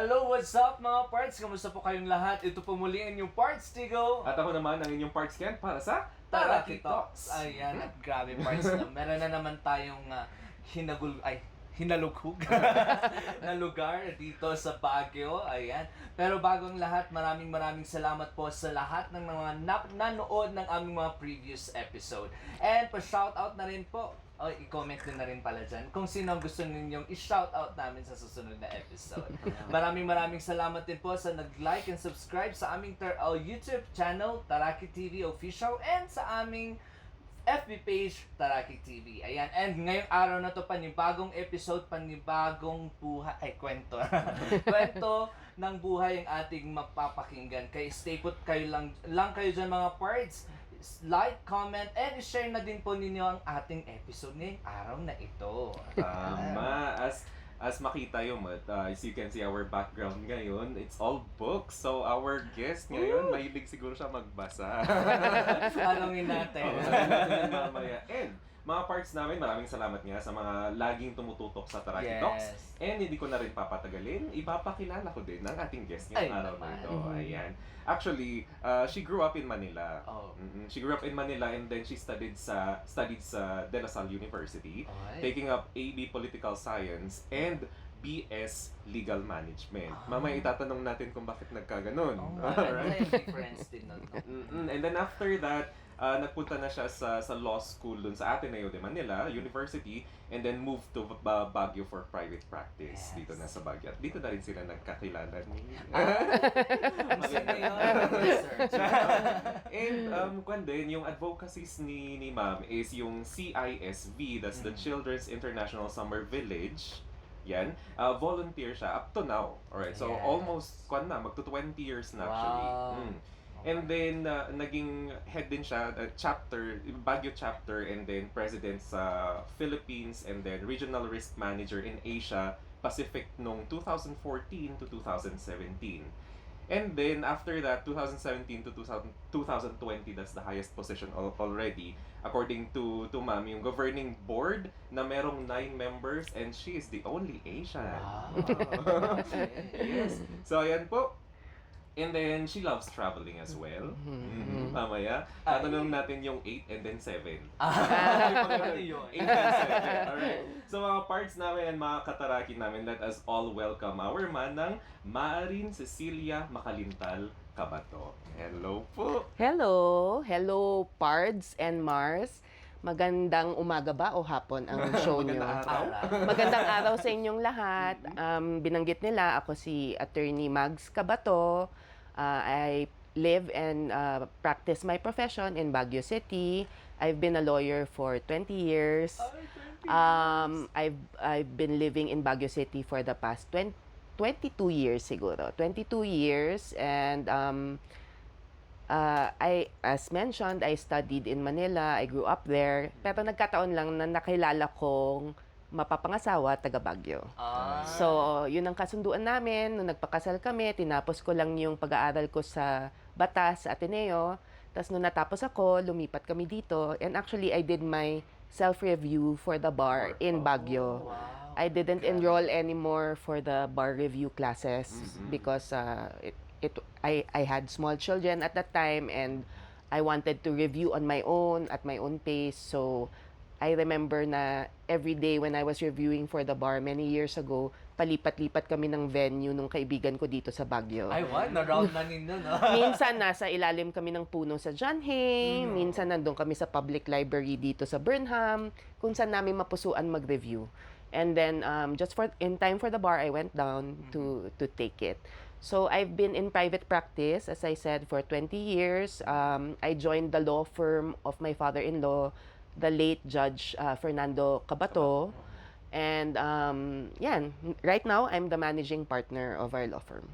Hello, what's up mga parts? Kamusta po kayong lahat? Ito po muli ang inyong parts, Tigo. At ako naman ang inyong parts yan para sa Taraki Talks. Ayan, at grabe parts na. Meron na naman tayong hinalughog na lugar dito sa Baguio. Ayan. Pero bagong lahat, maraming salamat po sa lahat ng mga nanood ng aming mga previous episode. And pa-shoutout na rin po. I-comment din na rin pala dyan kung sino ang gusto ninyong i-shoutout namin sa susunod na episode. Maraming salamat din po sa nag-like and subscribe sa aming YouTube channel, Taraki TV Official, and sa aming FB page, Taraki TV. Ayan. And ngayong araw na to, panibagong episode, panibagong buhay, kwento. Kwento ng buhay ang ating mapapakinggan. Kaya stay put kayo lang kayo dyan mga parts. Like, comment, and share na din po ninyo ang ating episode ngayong araw na ito. Tama. As makita yung as you can see our background ngayon, it's all books. So our guest ngayon, mahilig siguro siya magbasa. Tanungin natin. Natin mamaya. And mga parts namin, maraming salamat nga sa mga laging tumututok sa Taraki Talks. And hindi ko na rin papatagalin, ipapakilala ko din ang ating guest ngayong araw na ito. Ayan. Actually, she grew up in Manila. She grew up in Manila and then she studied sa De La Salle University, taking up AB Political Science and BS Legal Management. Mamaya itatanong natin kung bakit nagkaganon. Alright. Difference din nun. And then after that, nagpunta na siya sa law school dun sa Atty de Manila University and then moved to Baguio for private practice. Dito na sa Baguio. At dito na rin sila nagkakilala ni... Maganda yun. And kwan din, yung advocacies ni Ma'am is yung CISV, that's the Children's International Summer Village. Yan. Volunteer siya up to now. Alright, so almost magto 20 years na actually. And then, naging head din siya, chapter, Baguio chapter, and then president sa Philippines, and then regional risk manager in Asia Pacific noong 2014 to 2017. And then, after that, 2017 to 2020, that's the highest position already. According to Ma'am, yung governing board na merong 9 members, and she is the only Asian. Wow. Yes. So, ayan po. And then, she loves traveling as well. Mamaya, tatanong natin yung 8 and then 7. Ano yun? 8 and 7. Alright. So, mga parts namin and mga kataraki namin, let us all welcome our manang Maaring Cecilia Makalintal-Cabato. Hello po! Hello, Pards and Mars. Magandang umaga ba o hapon ang show nyo? Magandang araw sa inyong lahat. Binanggit nila, ako si Attorney Mags Cabato. I live and practice my profession in Baguio City. I've been a lawyer for 20 years. I've been living in Baguio City for the past 22 years siguro. 22 years and as mentioned, I studied in Manila. I grew up there. Pero nagkataon lang na nakilala kong mapapangasawa, taga Baguio. So, yun ang kasunduan namin. Nung nagpakasal kami, tinapos ko lang yung pag-aaral ko sa Batas, sa Ateneo. Tapos nung natapos ako, lumipat kami dito. And actually, I did my self-review for the bar in Baguio. I didn't enroll anymore for the bar review classes because I had small children at that time and I wanted to review on my own at my own pace. So I remember na every day when I was reviewing for the bar many years ago, palipat-lipat kami ng venue nung kaibigan ko dito sa Baguio. Ay, what? Na-round na ninyo, no? Minsan nasa ilalim kami ng puno sa John Hay, minsan nandun kami sa public library dito sa Burnham, kung saan namin mapusuan mag-review. And then just in time for the bar, I went down to take it. So I've been in private practice, as I said, for 20 years. I joined the law firm of my father-in-law, the late Judge Fernando Cabato. And right now, I'm the managing partner of our law firm.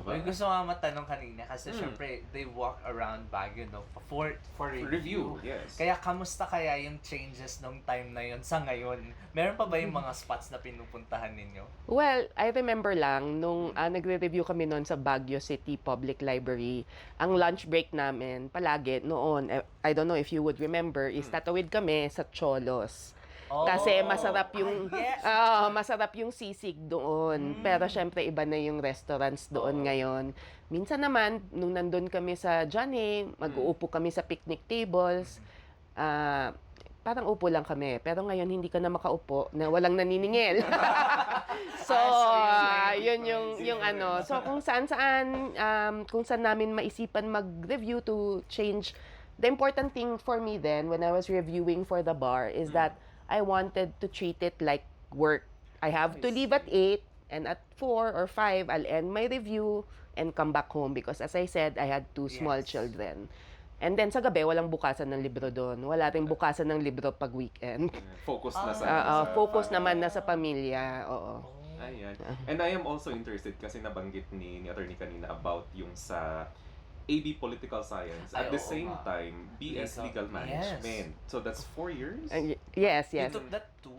May gusto nga matanong kanina kasi syempre, they walk around Baguio, no? For review. Yes. Kaya kamusta kaya yung changes nung time na yun sa ngayon? Meron pa ba yung mga spots na pinupuntahan ninyo? Well, I remember lang, nung nagre-review kami noon sa Baguio City Public Library, ang lunch break namin palagi noon, I don't know if you would remember, is tatawid kami sa Cholos. Kasi masarap yung Yes. masarap yung sisig doon. Pero syempre iba na yung restaurants doon ngayon. Minsan naman nung nandun kami sa Johnny, mag-uupo kami sa picnic tables. Parang upo lang kami. Pero ngayon hindi ka na makaupo na walang naniningil. So, yun yung ano. So kung saan namin maisipan mag-review to change. The important thing for me then when I was reviewing for the bar is that I wanted to treat it like work. I have to leave at 8 and at 4 or 5 I'll end my review and come back home because as I said, I had 2 small children. And then sa gabi, walang bukasan ng libro doon. Wala ring bukasan ng libro pag weekend. Focus na sa Focus family. naman na sa pamilya. Oo. Ayan. And I am also interested kasi nabanggit ni Atty. Kanina about yung sa AB Political Science. At the same time, BS Legal Management. So that's 4 years? Yes. You took that too?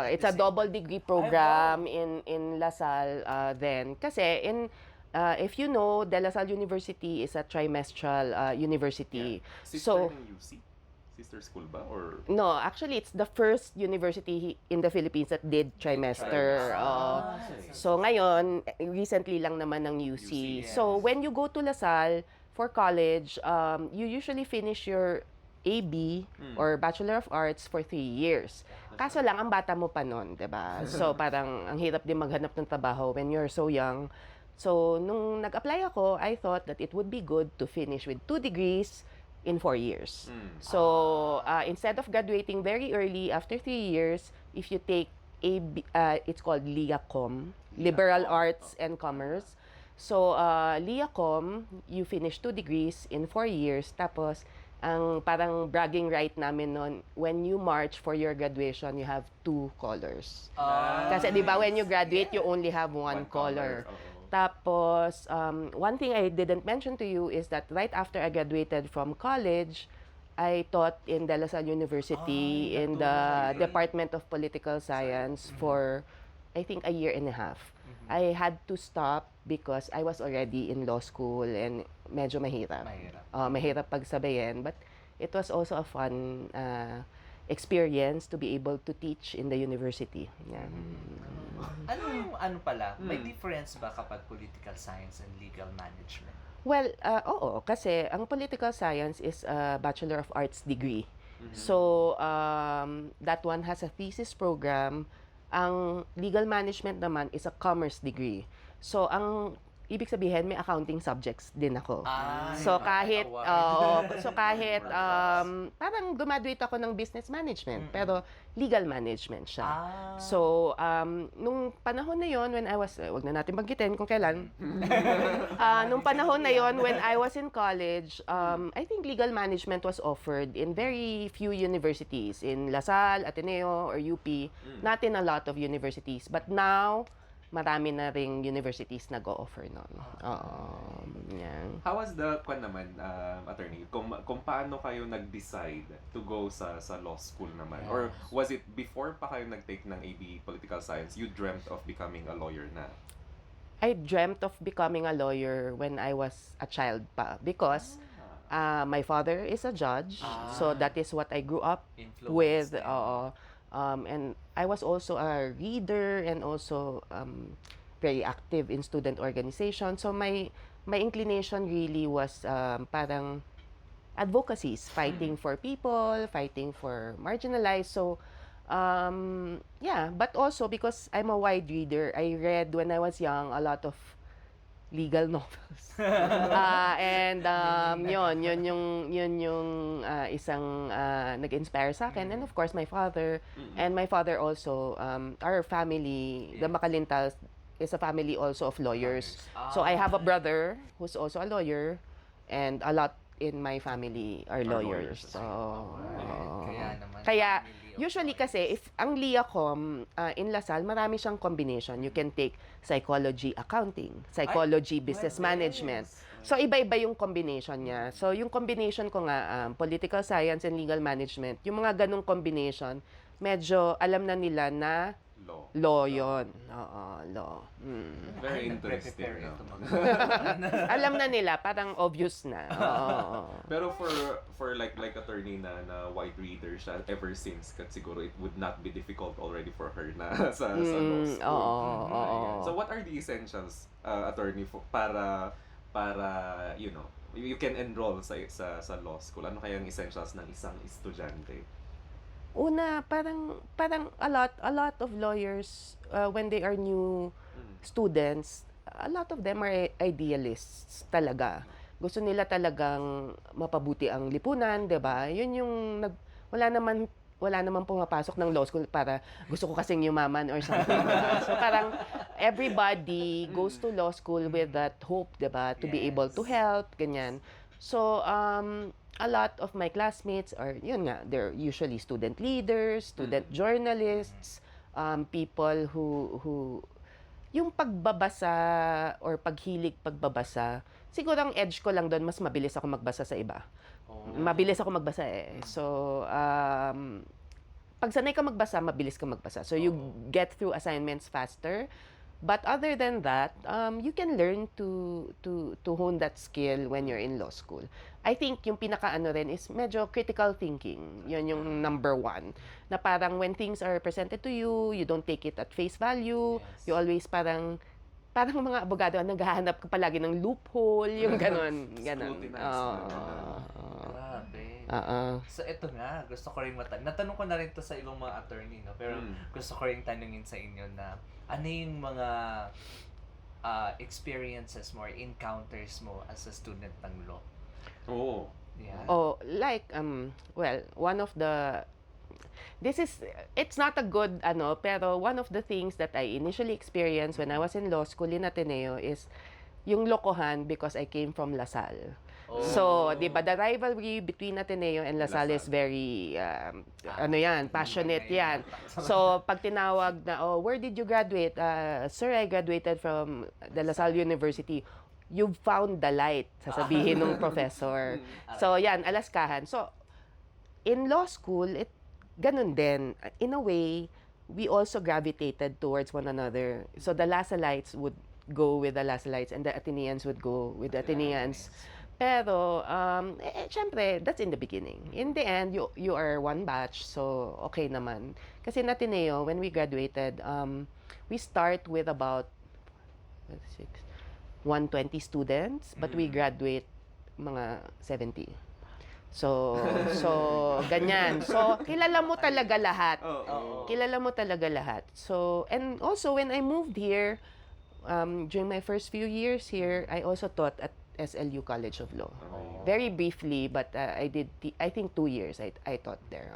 It's a double degree program in LaSalle then. Kasi if you know, De La Salle University is a trimestral university. Yeah. Sister ng UC? Sister school ba? Or No, actually, it's the first university in the Philippines that did trimester. So ngayon, recently lang naman ng UC. yes. So when you go to LaSalle for college, you usually finish your AB or Bachelor of Arts for 3 years. Kaso lang, ang bata mo pa nun, diba? So parang ang hirap din maghanap ng trabaho when you're so young. So nung nag-apply ako, I thought that it would be good to finish with 2 degrees in 4 years. So instead of graduating very early after 3 years, if you take it's called LIACOM, Liberal Arts and Commerce. So LIACOM, you finish 2 degrees in 4 years. Tapos ang parang bragging right namin noon, when you march for your graduation, you have 2 colors. Kasi di ba when you graduate, you only have one color. Tapos, one thing I didn't mention to you is that right after I graduated from college, I taught in De La Salle University in the Department of Political Science for, I think, a year and a half. I had to stop because I was already in law school and medyo mahirap. Mahirap pagsabayin. But it was also a fun experience to be able to teach in the university. Yeah. Ano pala? May difference ba kapag political science and legal management? Well, oo. Kasi ang political science is a Bachelor of Arts degree. So, that one has a thesis program. Ang legal management naman is a commerce degree. So, ang ibig sabihin, may accounting subjects din ako. So kahit parang graduate ako ng business management, pero legal management siya. So nung panahon na yon when I was, wag na natin banggitin kung kailan. Nung panahon na yon when I was in college, I think legal management was offered in very few universities, in LaSalle, Ateneo, or UP, not in a lot of universities. But now, marami na ring universities nag-o-offer nun. Yeah. How was the naman, attorney? Kung paano kayo nag-decide to go sa law school naman? Or was it before pa kayo nag-take ng AB Political Science, you dreamt of becoming a lawyer na? I dreamt of becoming a lawyer when I was a child pa because my father is a judge. So that is what I grew up with. And I was also a reader and also very active in student organization. So my inclination really was parang advocacies, fighting for people, fighting for marginalized. So but also because I'm a wide reader, I read when I was young a lot of legal novels. And yun yung isang nag-inspire sa akin. And of course, my father. And my father also, our family, the Makalintal, is a family also of lawyers. So I have a brother who's also a lawyer. And a lot in my family are lawyers. So, kaya usually kasi, if ang LIACOM in LaSalle, marami siyang combination. You can take psychology accounting, psychology business management. So, iba-iba yung combination niya. So, yung combination ko nga, political science and legal management, yung mga ganong combination, medyo alam na nila na Law yun. Oo, law. Very Nagpe-prepare interesting. ito, No? Alam na nila, parang obvious na. Oo. Pero for like attorney na wide reader siya ever since, kat siguro it would not be difficult already for her na sa law school. Oo. Ayan. So what are the essentials, attorney, para you can enroll sa law school? Ano kaya ang essentials ng isang estudyante? Una, parang a lot of lawyers when they are new students, a lot of them are idealists talaga. Gusto nila talagang mapabuti ang lipunan, 'di ba? 'Yun yung wala naman pumapasok ng law school para gusto ko kasing yumaman or something. Diba? So parang everybody goes to law school with that hope, 'di ba, to be able to help, ganyan. So a lot of my classmates are, yun nga, they're usually student leaders, student journalists, people who yung pagbabasa or paghilig pagbabasa, siguro ang edge ko lang doon, mas mabilis ako magbasa sa iba. Mabilis ako magbasa eh. So, pag sanay ka magbasa, mabilis ka magbasa. So, you get through assignments faster. But other than that, you can learn to hone that skill when you're in law school. I think yung pinakaano rin is medyo critical thinking. Yun yung number one. Na parang when things are presented to you, you don't take it at face value. Yes. You always parang mga abogado, naghahanap ka palagi ng loophole, yung ganon. Scrutinized Grabe. So ito nga, gusto ko rin natanong ko na rin to sa ibang mga attorney, no? Pero gusto ko rin tanungin sa inyo na ano yung mga experiences mo or encounters mo as a student ng law? Oh. Yeah. Like, well, one of the, it's not a good, pero one of the things that I initially experienced when I was in law school in Ateneo is yung lokohan because I came from LaSalle. So, di ba, the rivalry between Ateneo and LaSalle is very, passionate yan. So, pag tinawag na, where did you graduate? Sir, I graduated from the LaSalle University. You've found the light, sasabihin ng professor. So, yan, alaskahan. So, in law school, ganun din. In a way, we also gravitated towards one another. So, the LaSallites would go with the LaSallites and the Ateneans would go with the Ateneans. Pero, syempre, that's in the beginning. In the end, you are one batch, so okay naman. Kasi in Ateneo, when we graduated, we start with about 120 students, but we graduate mga 70. So ganyan. So, kilala mo talaga lahat. Kilala mo talaga lahat. So, and also, when I moved here, during my first few years here, I also taught at SLU College of Law. Very briefly, but I think 2 years I taught there.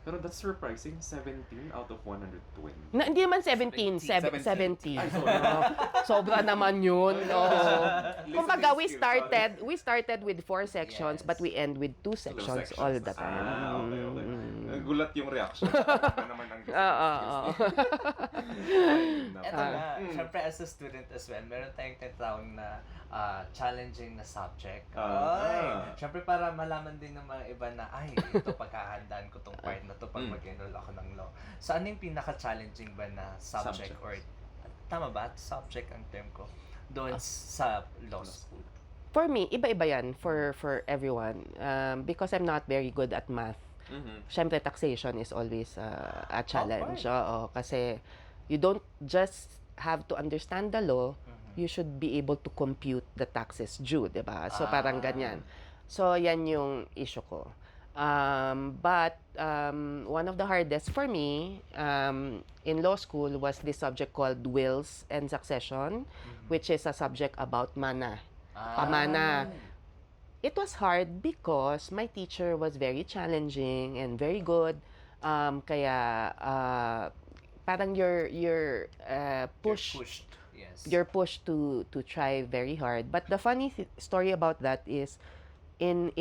Pero that's surprising, 17 out of 120. Hindi naman 17, 70. Ay, sorry. Sobra naman yun. Kumbaga, we started with 4 sections, but we end with 2 sections all the time. Okay. Gulat yung reaction. Ano naman ang Eto nga, syempre as a student as well, meron tayong tinatawag na challenging na subject. Syempre para malaman din ng mga iba na, ito pagkahandaan ko tong part na to pag mag-enroll ako ng law. So ano yung pinaka-challenging ba na subject or tama ba? Subject ang term ko doon sa law school. For me, iba-iba yan for everyone. Because I'm not very good at math. Syempre, taxation is always a challenge. Kasi you don't just have to understand the law, you should be able to compute the taxes due, diba? So, parang ganyan. So, yan yung issue ko. But one of the hardest for me in law school was this subject called wills and succession, which is a subject about mana. Pamana. It was hard because my teacher was very challenging and very good. Kaya parang you're pushed. Yes. You're pushed to try very hard. But the funny story about that is in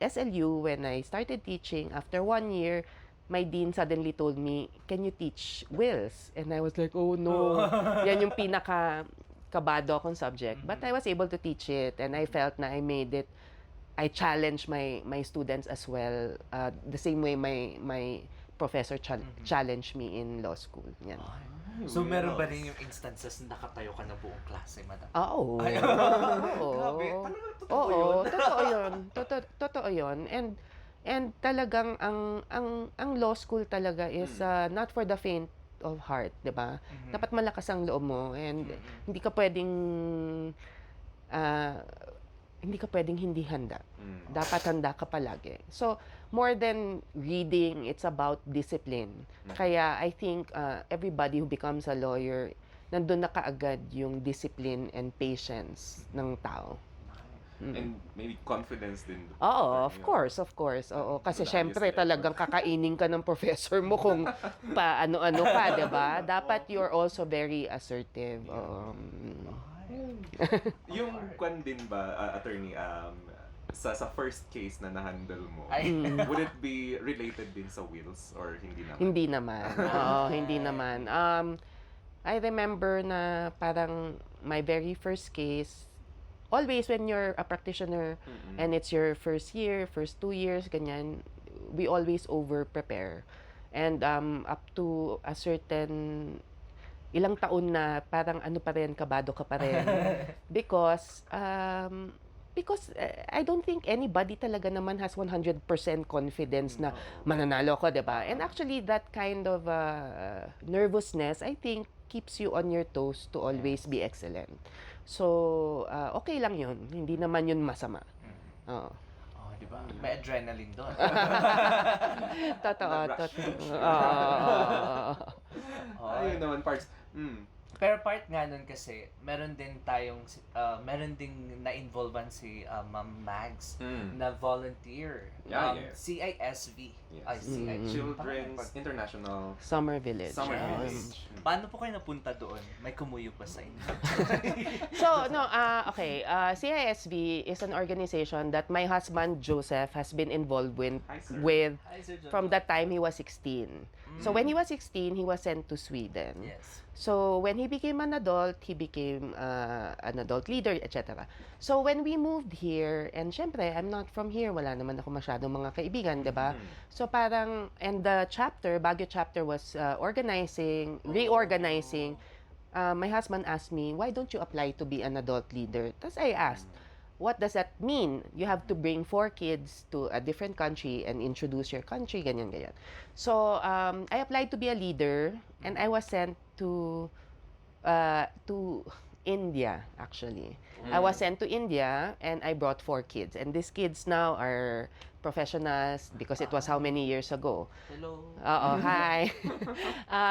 SLU, when I started teaching, after 1 year, my dean suddenly told me, "Can you teach wills?" And I was like, "Oh no." Yan yung pinaka-kabado akong subject. But I was able to teach it and I felt na I challenged my students as well. The same way my professor challenged me in law school. Yan. So, meron ba rin yung instances na nakatayo ka ng buong klase, madam? Oo. Ay, Oo. grabe. Talagang totoo Oo, yun? totoo yun. Totoo yun. And talagang ang law school talaga is not for the faint of heart, 'di ba? Dapat malakas ang loob mo and hindi ka pwedeng hindi handa. Dapat handa ka palagi. So, more than reading, it's about discipline. Kaya I think everybody who becomes a lawyer, nandun na kaagad yung discipline and patience ng tao. And maybe confidence din. Oo, of course. Oo, kasi syempre talagang kakainin ka ng professor mo kung paano-ano ka, 'di ba? Dapat you're also very assertive. Yung kwan din ba, attorney, sa first case na na-handle mo, would it be related din sa wills or hindi naman? Hindi naman. Oo, hindi naman. I remember na parang my very first case, always when you're a practitioner and it's your first year, first 2 years, ganyan, we always over-prepare. And up to a certain ilang taon na parang ano pa rin, kabado ka pa rin. Because I don't think anybody talaga naman has 100% confidence na mananalo ko, 'di ba? And actually that kind of nervousness, I think, keeps you on your toes to always be excellent. So, okay lang 'yun. Hindi naman 'yun masama. Oo. Oh, 'di ba? May adrenaline doon. Totoo. Ayun naman, parts. Pero part nga nun kasi, meron din na-involvean si Ma'am Mags na volunteer. CISV. Yes. Children's International Summer Village. Paano po kayo napunta doon? May kumuyo pa sa inyo? So, no, okay. CISV is an organization that my husband, Joseph, has been involved with Hi, Sir John. from that time he was 16. So, when he was 16, he was sent to Sweden. Yes. So, when he became an adult, he became an adult leader, etc. So, when we moved here, and syempre, I'm not from here, wala naman ako masyadong mga kaibigan, di ba? So, parang, and the chapter, Baguio chapter was reorganizing. My husband asked me, why don't you apply to be an adult leader? Tapos I asked, what does that mean? You have to bring 4 kids to a different country and introduce your country, ganyan. So, I applied to be a leader, and I was sent to India, actually. I was sent to India, and I brought 4 kids. And these kids now are professionals because it was how many years ago? Hello. Hi.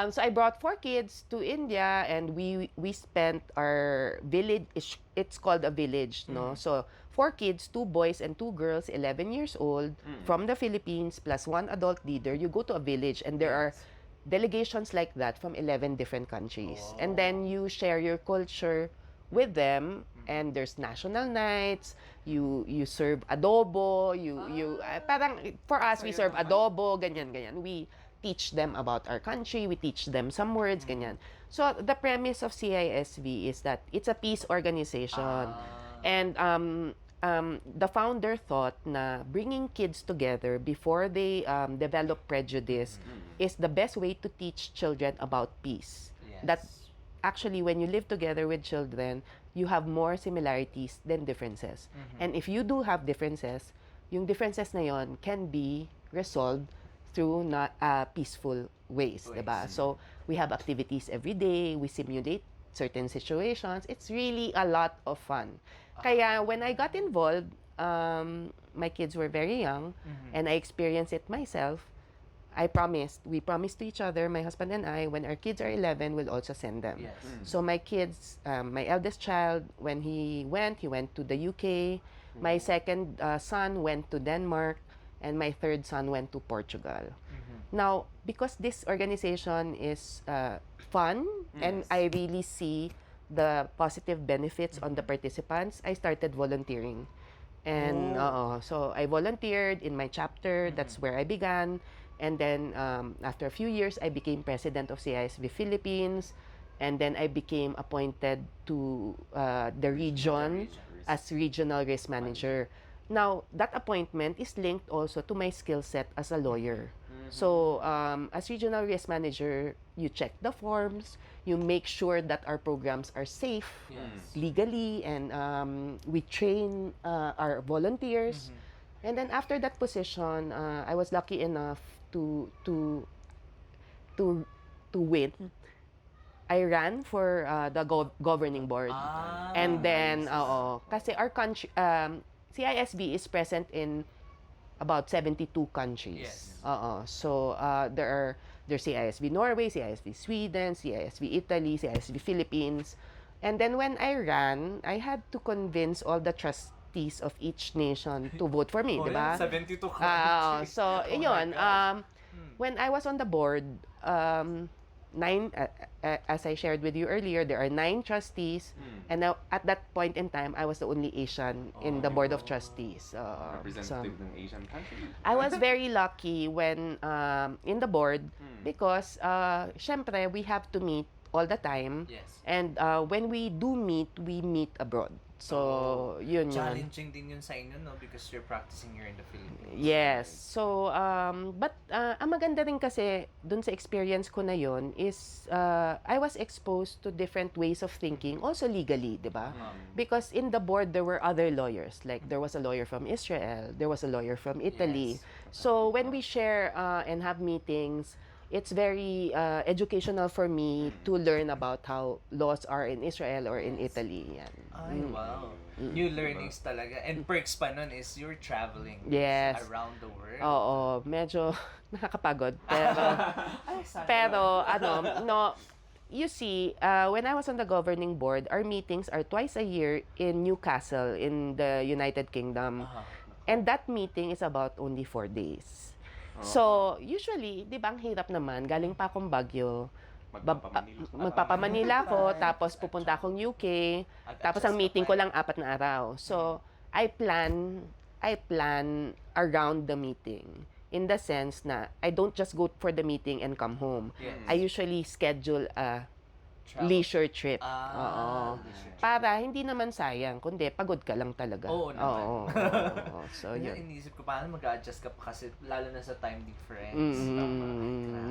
So I brought 4 kids to India, and we spent our village. It's called a village, no? So 4 kids, 2 boys and 2 girls, 11 years old, from the Philippines, plus 1 adult leader. You go to a village, and there are delegations like that from 11 different countries. And then you share your culture with them, and there's national nights. You serve adobo. Parang for us, we serve adobo, ganyan. We teach them about our country. We teach them some words, ganyan. So the premise of CISV is that it's a peace organization, and the founder thought na bringing kids together before they develop prejudice is the best way to teach children about peace. Yes. That actually, when you live together with children, you have more similarities than differences. And if you do have differences, yung differences na yon can be resolved through peaceful ways, diba? So, we have activities every day, we simulate certain situations. It's really a lot of fun. Kaya when I got involved, my kids were very young, and I experienced it myself. We promised to each other, my husband and I, when our kids are 11, we'll also send them. Yes. So my kids, my eldest child, when he went to the UK. My second son went to Denmark, and my third son went to Portugal. Now, because this organization is fun, and I really see the positive benefits on the participants, I started volunteering. And so I volunteered in my chapter. That's where I began. And then after a few years, I became president of CISV Philippines. And then I became appointed to the region as regional risk manager. Now, that appointment is linked also to my skill set as a lawyer. So, as regional risk manager, you check the forms, you make sure that our programs are safe legally, and we train our volunteers. And then after that position, I was lucky enough to to win. I ran for the governing board. And then, kasi our country, CISB is present in about 72 countries. So, there's CISB Norway, CISB Sweden, CISB Italy, CISB Philippines. And then when I ran, I had to convince all the trustees of each nation to vote for me, di ba? 72 countries. So, yun. When I was on the board, as I shared with you earlier, there are 9 trustees, and now, at that point in time, I was the only Asian in the board of trustees. Representative ng Asian country. I was very lucky when in the board because, syempre, we have to meet all the time, and when we do meet, we meet abroad. So, yun. Challenging din yun sa inyo, no? Because you're practicing here in the Philippines. Yes. So, but ang maganda rin kasi dun sa experience ko na yun is I was exposed to different ways of thinking, also legally, di ba? Because in the board, there were other lawyers. Like, there was a lawyer from Israel, there was a lawyer from Italy. So, when we share and have meetings, it's very educational for me to learn about how laws are in Israel or in Italy. Yan. Ay, wow. New learnings talaga. And perks pa nun is you're traveling around the world. Oo, medyo nakakapagod. Pero no, you see, when I was on the governing board, our meetings are twice a year in Newcastle in the United Kingdom. And that meeting is about only 4 days. So, usually, di ba, ang hirap naman, galing pa akong Baguio, magpapamanila ako, tapos pupunta akong UK, tapos ang meeting ko lang 4 na araw. So, I plan around the meeting. In the sense na, I don't just go for the meeting and come home. I usually schedule a leisure trip. Para hindi naman sayang, kundi pagod ka lang talaga. Oo naman. So, yun. Inisip ko, paano mag-adjust ka pa kasi lalo na sa time difference.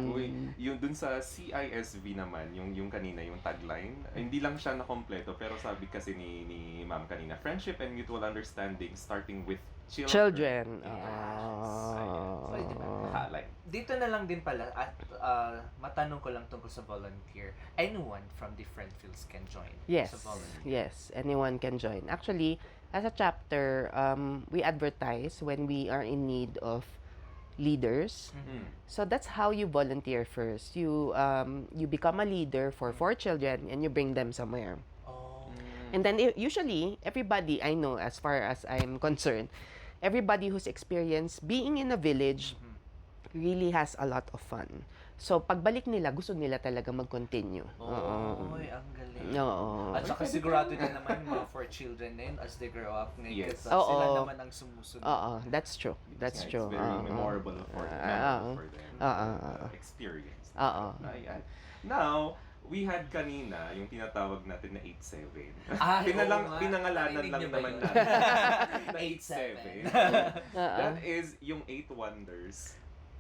Uy, yung dun sa CISV naman, yung kanina, yung tagline, hindi lang siya nakompleto, pero sabi kasi ni Ma'am kanina, friendship and mutual understanding starting with children. So, dito na lang din pala at matanong ko lang tungkol sa volunteer. Anyone from different fields can join sa volunteer? Yes, anyone can join. Actually, as a chapter, we advertise when we are in need of leaders. So that's how you volunteer first. You become a leader for 4 children and you bring them somewhere. And then usually, everybody I know, as far as I'm concerned, everybody who's experienced being in a village really has a lot of fun. So, pagbalik nila, gusto nila talaga mag-continue. Oy, ang galing. At saka sigurado din naman yung mga 4 children na yun as they grow up. Sila naman ang sumusunod. That's true. That's true. It's very memorable for them. Experience. Ayan. Now, we had kanina yung tinatawag natin na 8-7. Pinangalanan lang naman natin. Na 8-7. That is yung 8 wonders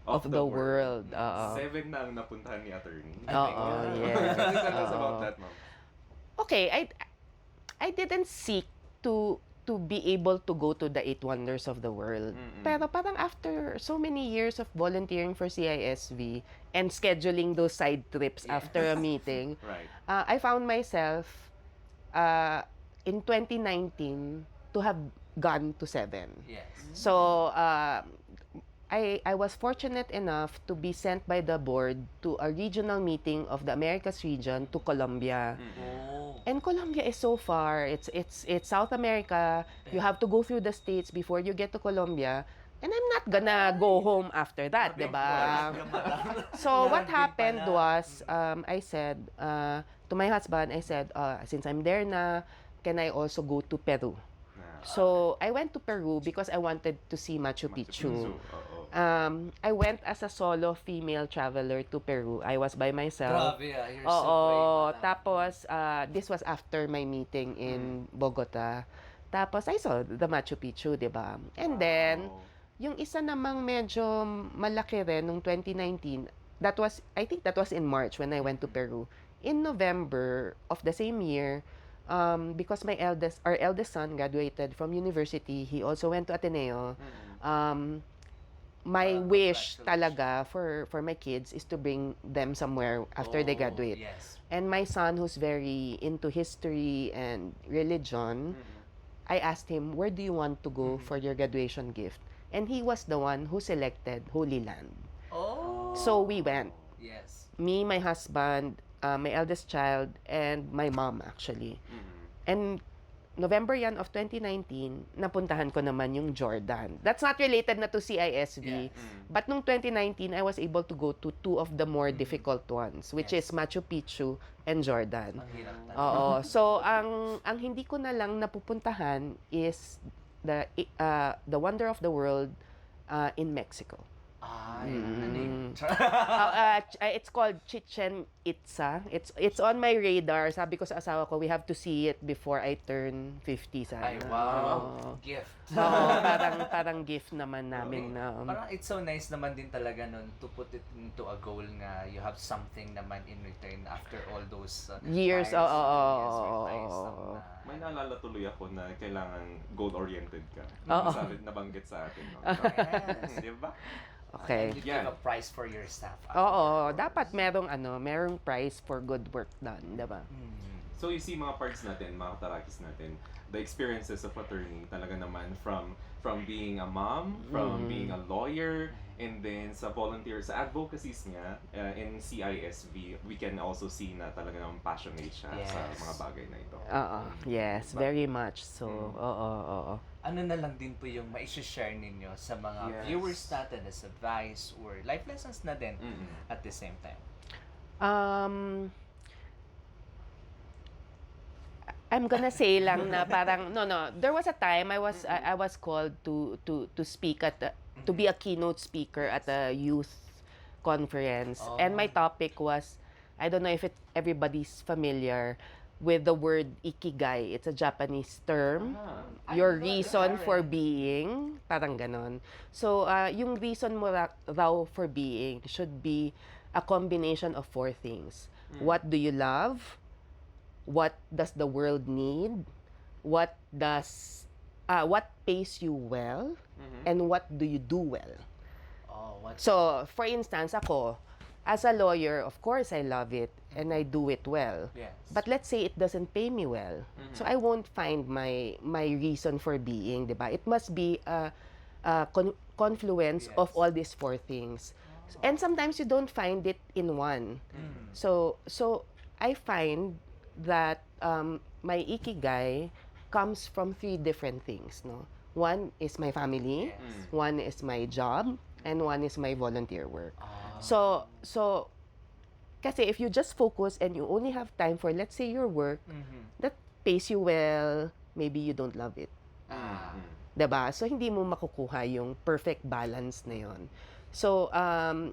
of the world. 7 na ang napuntahan ni Attorney. Yes. Tell us about that, Ma'am. Okay, I didn't seek to be able to go to the 8 wonders of the world. Pero parang after so many years of volunteering for CISV and scheduling those side trips after a meeting, I found myself in 2019 to have gone to 7. So, I was fortunate enough to be sent by the board to a regional meeting of the Americas region to Colombia. And Colombia is so far. It's South America. You have to go through the states before you get to Colombia. And I'm not gonna go home after that, diba? So what happened was, I said to my husband, I said, since I'm there na, can I also go to Peru? So I went to Peru because I wanted to see Machu Picchu. I went as a solo female traveler to Peru. I was by myself. Grabe, you're so brave. Tapos, this was after my meeting in Bogota. Tapos, I saw the Machu Picchu, diba? And then, Yung isa namang medyo malaki rin nung 2019, I think that was in March when I went to Peru. In November of the same year, because our eldest son graduated from university, he also went to Ateneo. My wish talaga for my kids is to bring them somewhere after they graduate. Yes. And my son, who's very into history and religion, I asked him, where do you want to go for your graduation gift? And he was the one who selected Holy Land. Oh. So we went. Yes. Me, my husband, my eldest child, and my mom actually. And November yan of 2019, napuntahan ko naman yung Jordan. That's not related na to CISV. Yes. But nung 2019, I was able to go to two of the more difficult ones, which Yes. is Machu Picchu and Jordan. Ang hirap talaga. Oo. So, ang hindi ko na lang napupuntahan is the wonder of the world in Mexico. Ay, ano yun? It's called Chichen Itza. It's on my radar. Sabi ko sa asawa ko, we have to see it before I turn 50 sana. Ay, wow. Gift. Oo, parang gift naman namin na. Parang it's so nice naman din talaga nun to put it into a goal nga you have something naman in return after all those Years, trials, oo. May naalala tuloy ako na kailangan goal-oriented ka. Oo. Nabanggit sa atin. No? Yes. Di ba? Okay. And you give a prize for your staff. Oo, dapat merong prize for good work done, 'di ba? So you see mga parts natin, mga tarakis natin, the experiences of attorney talaga naman from being a mom, from being a lawyer, and then sa volunteers, sa advocacies niya in CISV, we can also see na talaga naman passionate siya sa mga bagay na ito. Oo, yes, very much so. Oo. Ano na lang din po yung ma-share ninyo sa mga viewers natin as advice or life lessons na din at the same time? I'm gonna say lang na parang no, there was a time I was called to speak to be a keynote speaker at a youth conference, and my topic was, I don't know if everybody's familiar with the word ikigai. It's a Japanese term. Your reason for being, parang ganon. So, yung reason mo raw for being should be a combination of 4 things. What do you love? What does the world need? What pays you well? And what do you do well? So, for instance, ako, as a lawyer, of course, I love it and I do it well. Yes. But let's say it doesn't pay me well. So I won't find my reason for being, 'di ba? It must be a confluence of all these 4 things. And sometimes you don't find it in one. So I find that my ikigai comes from 3 different things, no? One is my family, one is my job, and one is my volunteer work. So kasi if you just focus and you only have time for, let's say, your work, that pays you well, maybe you don't love it. Diba? So, hindi mo makukuha yung perfect balance na yon. So,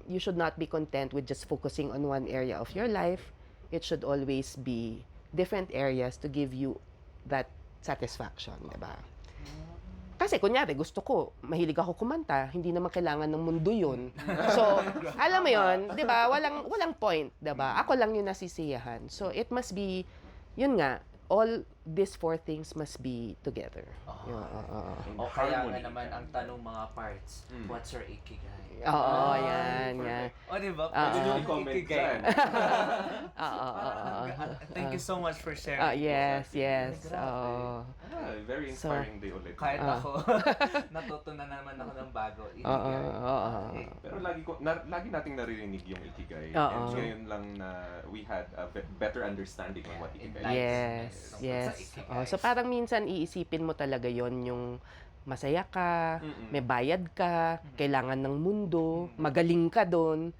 you should not be content with just focusing on one area of your life. It should always be different areas to give you that satisfaction, diba? Kasi kunyari, gusto ko, mahilig ako kumanta, hindi naman kailangan ng mundo yun. So, alam mo yun, di ba, walang point, di ba? Ako lang yung nasisiyahan. So, it must be, yun nga, all these 4 things must be together. O kaya nga naman ang tanong mga parts, what's your ikigai? Oo, yan. O, di ba? Pwede nyo i-comment dyan. Thank you so much for sharing. Yes. Very inspiring day ulit. Kahit ako, natutunan naman ako ng bago. Pero lagi nating naririnig yung ikigai. And ngayon lang na we had a better understanding of what ikigai is. Yes. So parang minsan iisipin mo talaga yon, yung masaya ka, may bayad ka, kailangan ng mundo, magaling ka doon.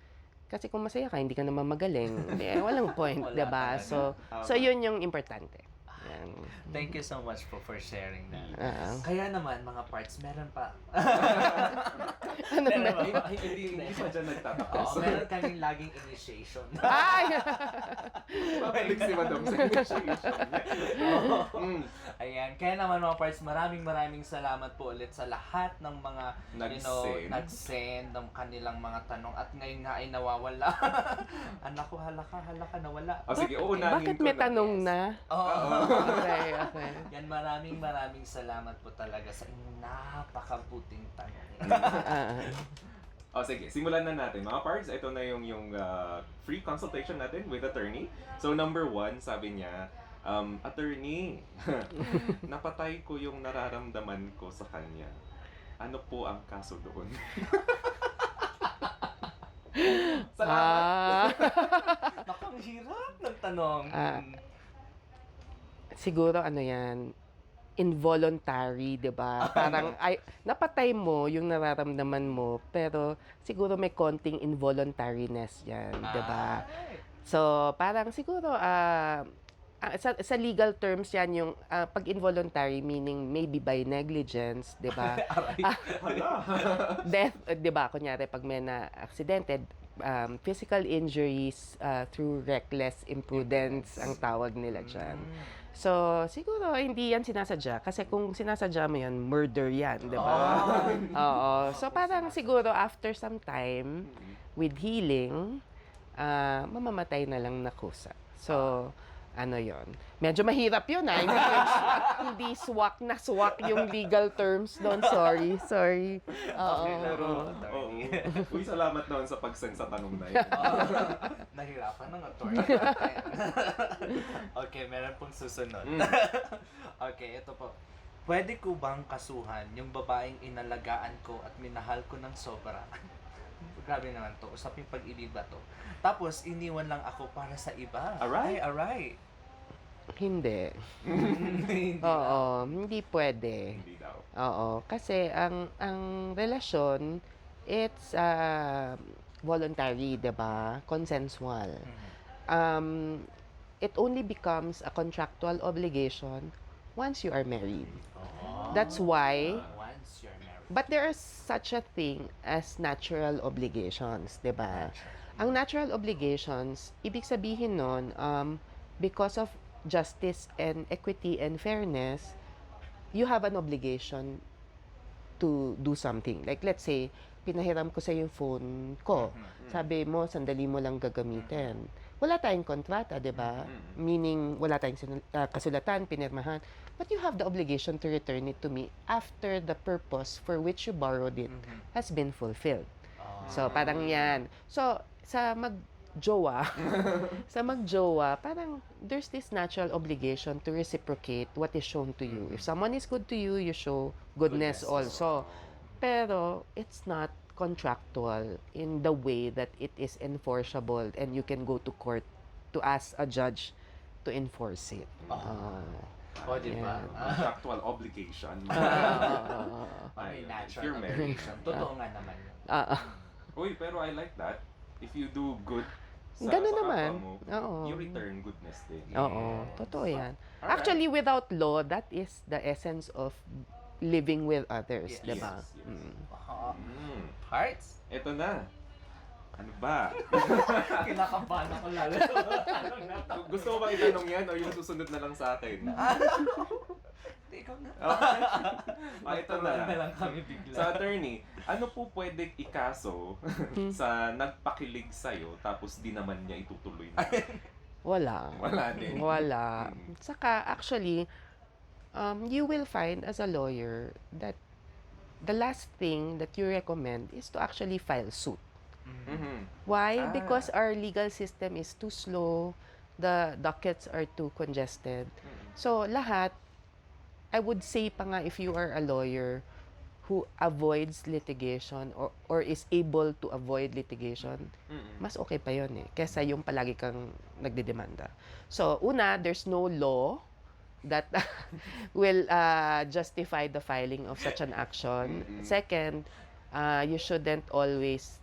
Kasi kung masaya ka, hindi ka naman magaling. Walang point, diba? So yun yung importante. Yan. yan. Thank you so much po for sharing that. Oo. Kaya naman, mga parts, meron pa. Ano Meron ba? pa. Hindi pa dyan nagtatapos. Oo, meron kaming laging initiation. Ay! Babalik si Madam sa initiation. Ayan. Kaya naman mga parts, maraming salamat po ulit sa lahat ng mga nag-send ng kanilang mga tanong at ngayon nga ay nawawala. Anak ko, halaka, nawala. Sige, uunahin Bakit ko may na. tanong na? Oo. Okay. Yan, maraming salamat po talaga sa inyong napakabuting tanong. Sige, simulan na natin. Mga parts, ito na yung free consultation natin with attorney. So, number 1, sabi niya, attorney, napatay ko yung nararamdaman ko sa kanya. Ano po ang kaso doon? Salamat. Nakang hirap ng tanong. Siguro ano yan, involuntary, 'di ba? Parang napatay mo yung nararamdaman mo, pero siguro may konting involuntariness 'yan, 'di ba? So, parang siguro sa legal terms 'yan yung pag involuntary meaning maybe by negligence, 'di ba? Death, 'di ba? Kunyari pag may na aksidente, physical injuries through reckless imprudence ang tawag nila diyan. So, siguro hindi yan sinasadya. Kasi kung sinasadya mo yan, murder yan, di ba? Oo. So, parang siguro after some time, with healing, mamamatay na lang na kusa. So, ano yon? Medyo mahirap yun, Hindi swak yung legal terms doon. Sorry. Oo. Uy, salamat noon sa pag-send sa tanong na yun. Nahirapan ng attorney. Okay, meron pong susunod. Okay, ito po. Pwede ko bang kasuhan yung babaeng inalagaan ko at minahal ko ng sobra? Grabe naman to. Usaping pag-ibig ba to? Tapos, iniwan lang ako para sa iba. Aray. Hindi. Hindi Oo, hindi pwede. Hindi daw. Oo, kasi ang relasyon, it's voluntary, 'di ba? Consensual. It only becomes a contractual obligation once you are married. That's why, Once you're married. but there is such a thing as natural obligations, 'di ba? Ang natural obligations, ibig sabihin nun, because of justice and equity and fairness, you have an obligation to do something. Like, let's say, pinahiram ko sa yung phone ko. Sabi mo, sandali mo lang gagamitin. Wala tayong kontrata, di ba? Meaning, wala tayong kasulatan, pinirmahan. But you have the obligation to return it to me after the purpose for which you borrowed it has been fulfilled. So, parang yan. So, sa magjowa, parang there's this natural obligation to reciprocate what is shown to you. If someone is good to you, you show goodness also. Pero it's not contractual in the way that it is enforceable and you can go to court to ask a judge to enforce it. Di ba? Contractual obligation. May natural You're married. obligation. Totoo nga naman yun. Uy, pero I like that. If you do good sa Ganun kapwa naman. mo, Oo. you return goodness din. Oo, totoo yan. Alright. Actually, without law, that is the essence of living with others, Yes. di ba? Hearts? Ito na. Ano ba? Kinakabahan ako lalo. Gusto mo bang itanong yan o yung susunod na lang sa akin? Ikaw na. Ito na. Na lang kami bigla. Sa attorney, ano po pwedeng ikaso sa nagpakilig sa'yo tapos di naman niya itutuloy na? Wala. Wala din. Wala. Saka, actually, you will find as a lawyer that the last thing that you recommend is to actually file suit. Why? Because our legal system is too slow, the dockets are too congested. So, lahat, I would say pa nga if you are a lawyer who avoids litigation or is able to avoid litigation, mas okay pa yun kesa yung palagi kang nagdedemanda. So, una, there's no law that will justify the filing of such an action. Second, you shouldn't always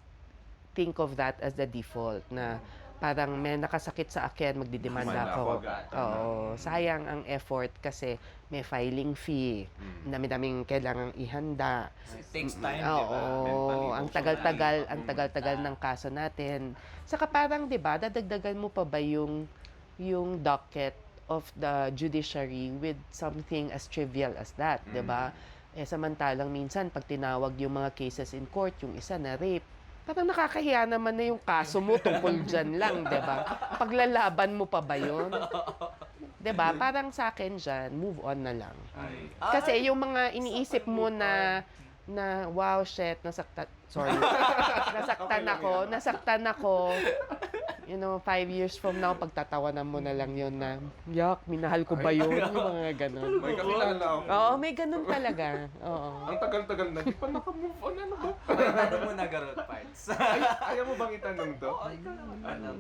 think of that as the default na parang may nakasakit sa akin, magdidemanda Demanda ako. ako agad. Oo, sayang ang effort kasi may filing fee. Ang dami-daming kailangang ihanda. It takes time, di Oo, ba? Mentally, ang emotionally. ang tagal-tagal ng kaso natin. Saka parang, 'di ba, dadagdagan mo pa ba yung docket of the judiciary with something as trivial as that, 'di ba? Samantalang minsan pag tinawag yung mga cases in court, yung isa na rape, parang nakakahiya naman na yung kaso mo tungkol dyan lang, 'di ba? Paglalaban mo pa ba 'yun? 'Di ba? Parang sa akin dyan, move on na lang. Kasi yung mga iniisip mo na wow, shit, nasaktan ako. You know, 5 years from now, pagtatawanan mo na lang yun na, yak, minahal ko ba yun? Yung mga ganon. May kakilala ako. Oo, may ganon talaga. Oo. Ang tagal-tagal na, di pa naka-move on, ano ba? Ay, tanong mo na garot parts. Ayaw mo bang itanong to? Oo, ikaw naman alam.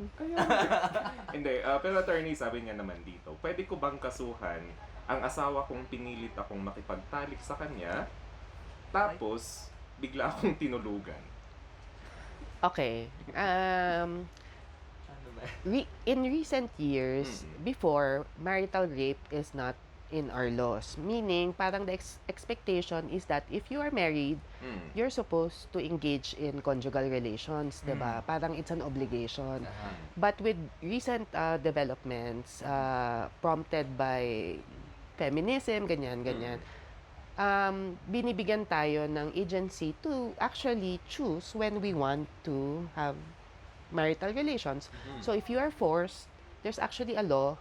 Hindi, pero attorney, sabi niya naman dito, pwede ko bang kasuhan ang asawa kong pinilit akong makipagtalik sa kanya, tapos bigla akong tinulugan? Okay. Ano ba? In recent years, before, marital rape is not in our laws. Meaning, parang the expectation is that if you are married, you're supposed to engage in conjugal relations, 'di ba? Parang it's an obligation. But with recent developments prompted by feminism, ganyan. Binibigyan tayo ng agency to actually choose when we want to have marital relations. So if you are forced, there's actually a law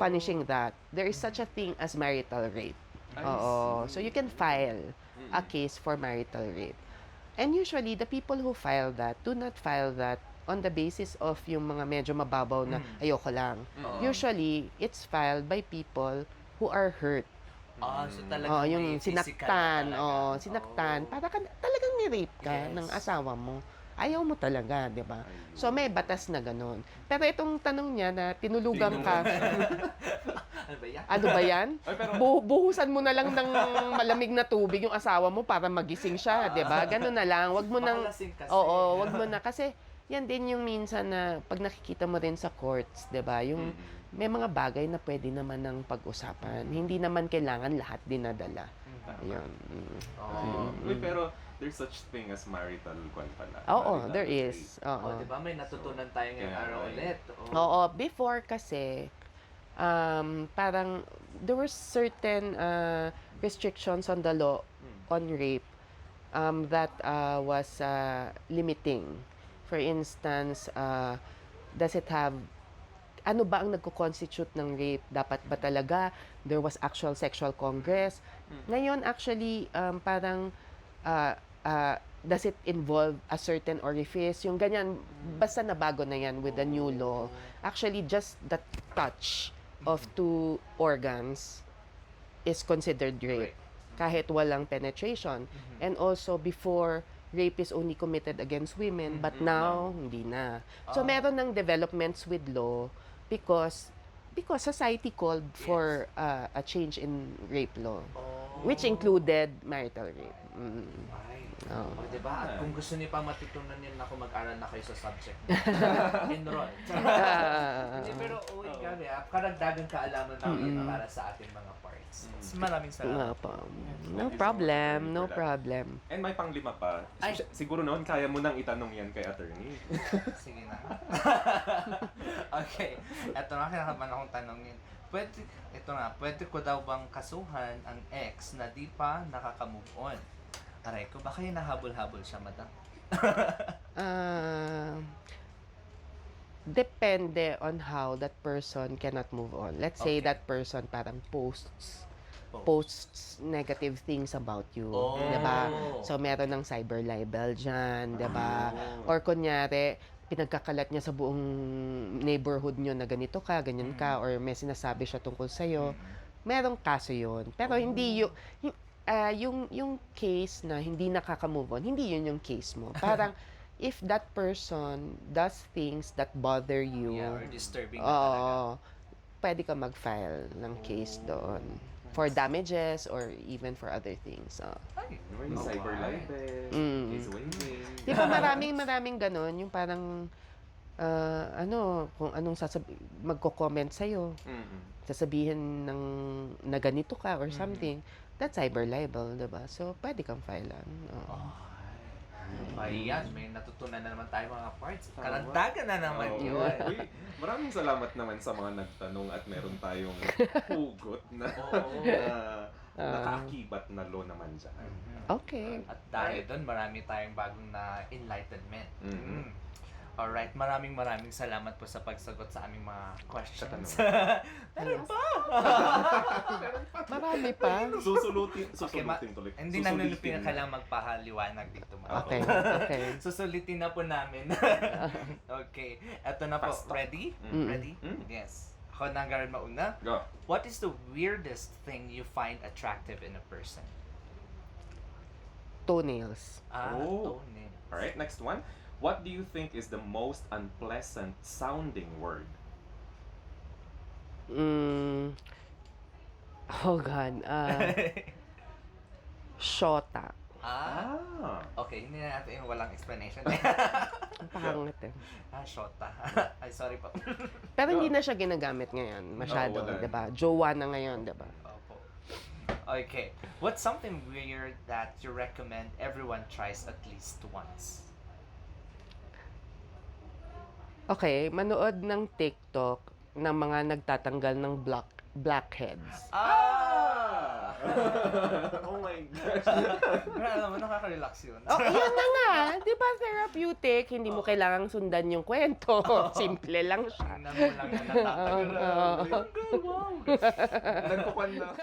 punishing that. There is such a thing as marital rape. Oo. So you can file a case for marital rape. And usually, the people who file that do not file that on the basis of yung mga medyo mababaw na ayoko lang. Usually, it's filed by people who are hurt. So talagang Yung may physical sinaktan, talaga. sinaktan. Para ka, talagang ni-rape ka ng asawa mo. Ayaw mo talaga, di ba? So, may batas na ganun. Pero itong tanong niya na tinulugan ka, Ano ba yan? ano ba yan? Ay, pero, Buhusan mo na lang ng malamig na tubig yung asawa mo para magising siya, di ba? Ganun na lang. Wag mo nang... Makalasing kasi. Oo, wag mo na. Kasi yan din yung minsan na pag nakikita mo rin sa courts, di ba? Yung may mga bagay na pwede naman ng pag-usapan. Hindi naman kailangan lahat dinadala. Ayun. Uy, pero there's such thing as marital kwan pala. Oo, Marital there rape. is. Oo. Di ba may natutunan tayo ngayong Kaya, araw right. ulit? Oo, before kasi, parang there were certain restrictions on the law on rape that was limiting. For instance, does it have, ano ba ang nagko-constitute ng rape? Dapat ba talaga there was actual sexual congress? Ngayon, actually, parang does it involve a certain orifice? Yung ganyan, basta nabago na yan with the new law. Actually, just the touch of two organs is considered rape. Kahit walang penetration. And also, before, rape is only committed against women, but now, hindi na. So, meron ng developments with law because society called for a change in rape law, which included marital rape. O, diba? At kung gusto niyo pa matutunan yun, ako mag-aral na kayo sa subject. Enroll. Hindi, pero gari, karagdagang kaalaman namin para sa ating mga parts. Maraming salamat. No problem, no problem. And may panglima pa. Ay. Siguro noon, kaya mo nang itanong yan kay attorney. Sige na. Okay. Ito na, kinakabahan akong tanongin. Pwede ko daw bang kasuhan ang ex na di pa nakaka-move on? Aray ko, baka yung nahabol-habol siya, madam? Depende on how that person cannot move on. Let's say that person parang posts negative things about you, 'di ba? So meron ng cyber libel diyan, 'di ba? Or kunyari pinagkakalat niya sa buong neighborhood niyo na ganito ka, ganyan ka, or may sinasabi siya tungkol sa iyo. Merong kaso 'yon. Pero hindi yung case na hindi nakaka-move on, hindi yun yung case mo. Parang if that person does things that bother you, Or disturbing na talaga. pwede ka mag-file ng case doon for damages or even for other things. Yung cyber libel, case waiving. Di ba maraming ganun, yung parang kung anong magko-comment sa'yo, sasabihin na ganito ka or something, that's cyber libel, diba? So, pwede kang filean. Ayan, may natutunan na naman tayo mga parts. Karagdagan na naman yun. Uy, maraming salamat naman sa mga nagtanong at meron tayong hugot na nakaakibat na law naman dyan. Okay. At dahil doon, marami tayong bagong na enlightenment. Alright, maraming salamat po sa pagsagot sa aming mga questions. Meron pa! Marami pa. Susulutin tuloy. Hindi na nilupin na kailangan magpahaliwanag dito. Okay. Susulitin na po namin. Okay, eto na po. Fast talk. Ready? Ready? Yes. Ako na ang mauna. Go. What is the weirdest thing you find attractive in a person? Toenails. Toenails. Alright, next one. What do you think is the most unpleasant sounding word? Oh God. Shota. Okay, hindi na natin yung walang explanation. Ang pangit eh. Shota. Ay, sorry po. Pero hindi na siya ginagamit ngayon. Masyado, wala. diba? Jowa na ngayon, diba? Opo. Okay. What's something weird that you recommend everyone tries at least once? Okay, manood ng TikTok ng mga nagtatanggal ng blackheads. Oh my gosh. Alam mo, nakaka-relax yun. Yun na nga. Di ba therapeutic? Hindi mo kailangang sundan yung kwento. Simple lang siya. Tingnan mo lang na natatagal. Nagkukan na.